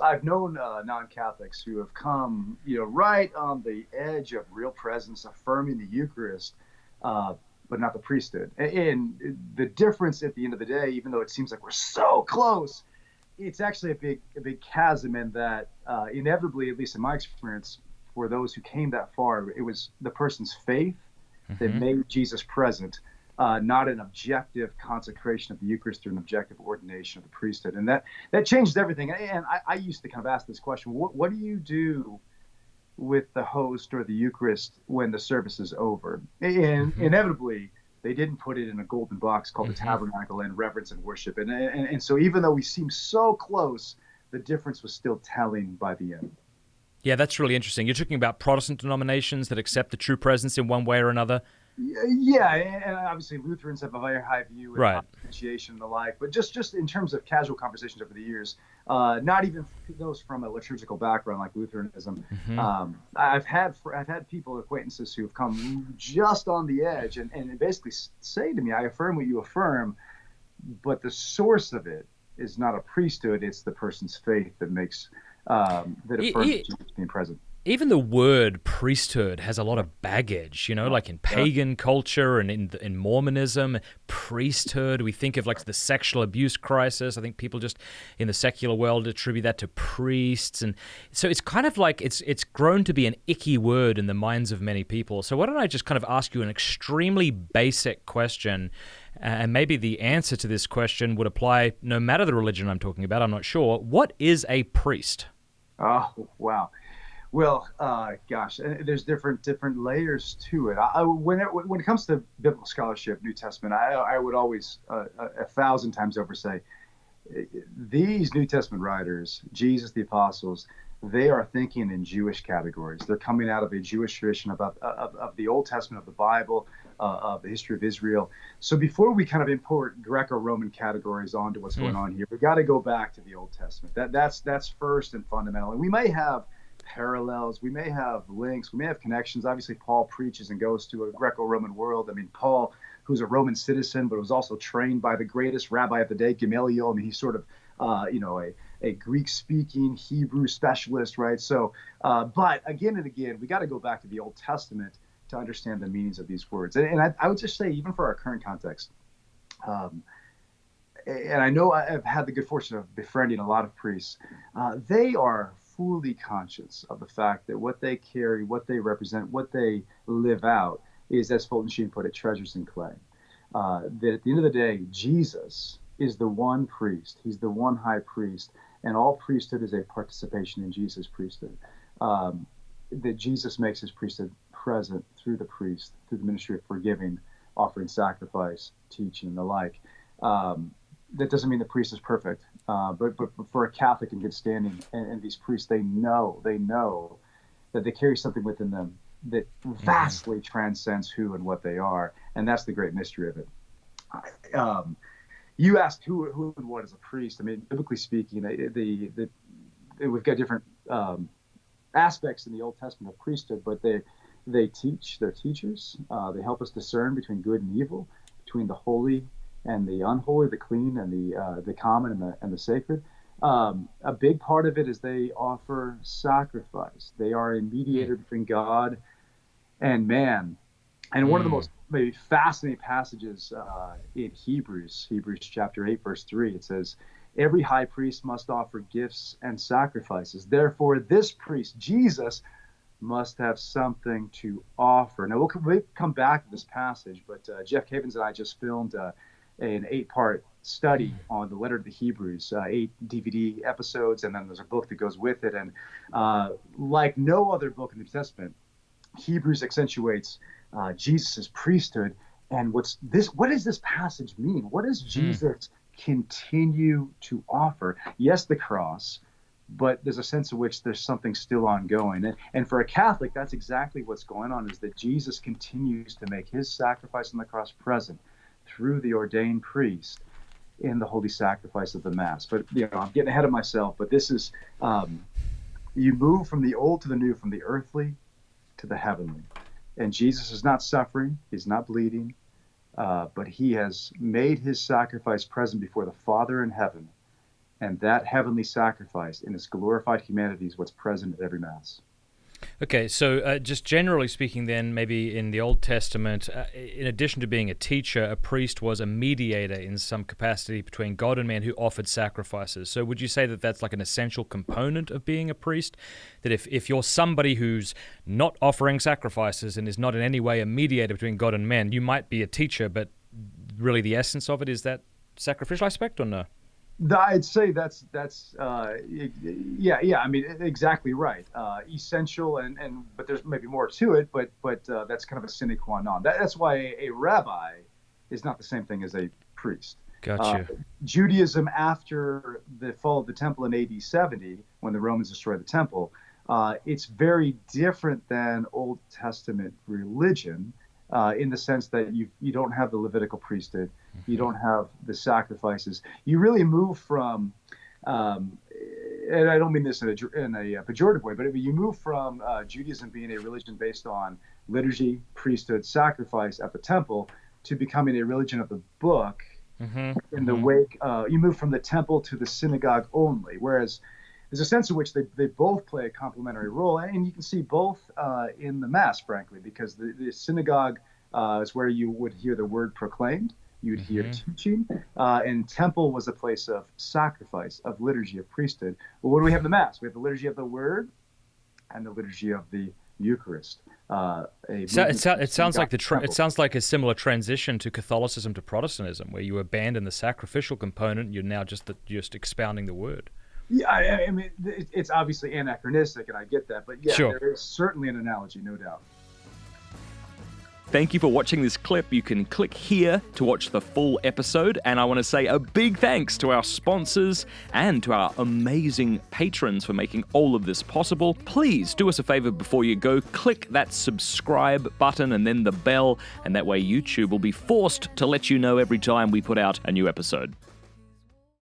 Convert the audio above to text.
I've known non-Catholics who have come, right on the edge of real presence, affirming the Eucharist, uh, but not the priesthood. And the difference at the end of the day, even though it seems like we're so close, it's actually a big chasm in that inevitably, at least in my experience, for those who came that far, it was the person's faith that Hmm. made Jesus present, not an objective consecration of the Eucharist or an objective ordination of the priesthood. And that changed everything. And I used to kind of ask this question: what do you do with the host or the Eucharist when the service is over? And Hmm. inevitably, they didn't put it in a golden box called the Hmm. tabernacle in reverence and worship. And so even though we seem so close, the difference was still telling by the end. Yeah, that's really interesting. You're talking about Protestant denominations that accept the true presence in one way or another. Yeah, and obviously Lutherans have a very high view and high Right. appreciation and the like. But just in terms of casual conversations over the years, not even those from a liturgical background like Lutheranism, Hmm. I've had people, acquaintances, who have come just on the edge and basically say to me, "I affirm what you affirm, but the source of it is not a priesthood; it's the person's faith that E- affirms e- Jesus being present." Even the word priesthood has a lot of baggage, Yeah, like in pagan culture and in Mormonism, priesthood. We think of like the sexual abuse crisis. I think people just in the secular world attribute that to priests, and so it's kind of like it's grown to be an icky word in the minds of many people. So why don't I just kind of ask you an extremely basic question, and maybe the answer to this question would apply no matter the religion I'm talking about. I'm not sure. What is a priest? Oh, wow. Well, gosh, there's different layers to it. When it comes to biblical scholarship, New Testament, I would always, a thousand times over, say these New Testament writers, Jesus, the apostles, they are thinking in Jewish categories. They're coming out of a Jewish tradition about of the Old Testament, of the Bible, of the history of Israel. So before we kind of import Greco-Roman categories onto what's Hmm. going on here, we got to go back to the Old Testament. That's first and fundamental. And we may have parallels, we may have links, we may have connections. Obviously, Paul preaches and goes to a Greco-Roman world. I mean, Paul, who's a Roman citizen, but was also trained by the greatest rabbi of the day, Gamaliel. I mean, he's sort of, a Greek-speaking Hebrew specialist, right? So, but again and again, we got to go back to the Old Testament to understand the meanings of these words. And I would just say, even for our current context, um, and I know I've had the good fortune of befriending a lot of priests, they are fully conscious of the fact that what they carry, what they represent, what they live out is, as Fulton Sheen put it, treasures in clay. That at the end of the day, Jesus is the one priest, he's the one high priest, and all priesthood is a participation in Jesus' priesthood. Um, that Jesus makes his priesthood present through the priest, through the ministry of forgiving, offering sacrifice, teaching, and the like. Um, that doesn't mean the priest is perfect, but for a Catholic in good standing, and these priests, they know that they carry something within them that Hmm. vastly transcends who and what they are, and that's the great mystery of it. Um, you asked who and what is a priest. I mean, biblically speaking, we've got different aspects in the Old Testament of priesthood, but they teach. They're teachers. They help us discern between good and evil, between the holy and the unholy, the clean and the common and the sacred. A big part of it is they offer sacrifice. They are a Hmm. mediator between God and man. And one of the Hmm. most maybe fascinating passages in Hebrews chapter 8, verse 3, it says, "Every high priest must offer gifts and sacrifices. Therefore, this priest, Jesus, must have something to offer." Now, we'll come back to this passage, but Jeff Cavins and I just filmed an 8-part study on the letter to the Hebrews, 8 DVD episodes, and then there's a book that goes with it. And like no other book in the New Testament, Hebrews accentuates Jesus' priesthood. And what does this passage mean? What does Hmm. Jesus continue to offer? Yes, the cross, but there's a sense in which there's something still ongoing. And for a Catholic, that's exactly what's going on, is that Jesus continues to make his sacrifice on the cross present through the ordained priest in the holy sacrifice of the Mass. But, I'm getting ahead of myself, but this is, you move from the old to the new, from the earthly to the heavenly. And Jesus is not suffering, he's not bleeding, but he has made his sacrifice present before the Father in heaven. And that heavenly sacrifice in its glorified humanity is what's present at every Mass. Okay, so just generally speaking then, maybe in the Old Testament, in addition to being a teacher, a priest was a mediator in some capacity between God and man who offered sacrifices. So would you say that that's like an essential component of being a priest? That if you're somebody who's not offering sacrifices and is not in any way a mediator between God and man, you might be a teacher, but really the essence of it is that sacrificial aspect, or no? I'd say that's yeah. I mean, exactly right. Essential, but there's maybe more to it. But that's kind of a sine qua non. That's why a rabbi is not the same thing as a priest. Gotcha. Judaism, after the fall of the temple in AD 70, when the Romans destroyed the temple, it's very different than Old Testament religion. In the sense that you don't have the Levitical priesthood, you don't have the sacrifices. You really move from, and I don't mean this in a pejorative way, but you move from Judaism being a religion based on liturgy, priesthood, sacrifice at the temple to becoming a religion of the book. In the wake, you move from the temple to the synagogue only, whereas there's a sense in which they both play a complementary role, and you can see both in the Mass, frankly, because the synagogue is where you would hear the word proclaimed, you'd hear teaching, and temple was a place of sacrifice, of liturgy, of priesthood. Well, what do we have in the Mass? We have the liturgy of the word and the liturgy of the Eucharist. It sounds like a similar transition to Catholicism to Protestantism, where you abandon the sacrificial component, you're now just expounding the word. Yeah, I mean, it's obviously anachronistic, and I get that, but yeah, sure. There is certainly an analogy, no doubt. Thank you for watching this clip. You can click here to watch the full episode, and I want to say a big thanks to our sponsors and to our amazing patrons for making all of this possible. Please do us a favor before you go, click that subscribe button and then the bell, and that way YouTube will be forced to let you know every time we put out a new episode.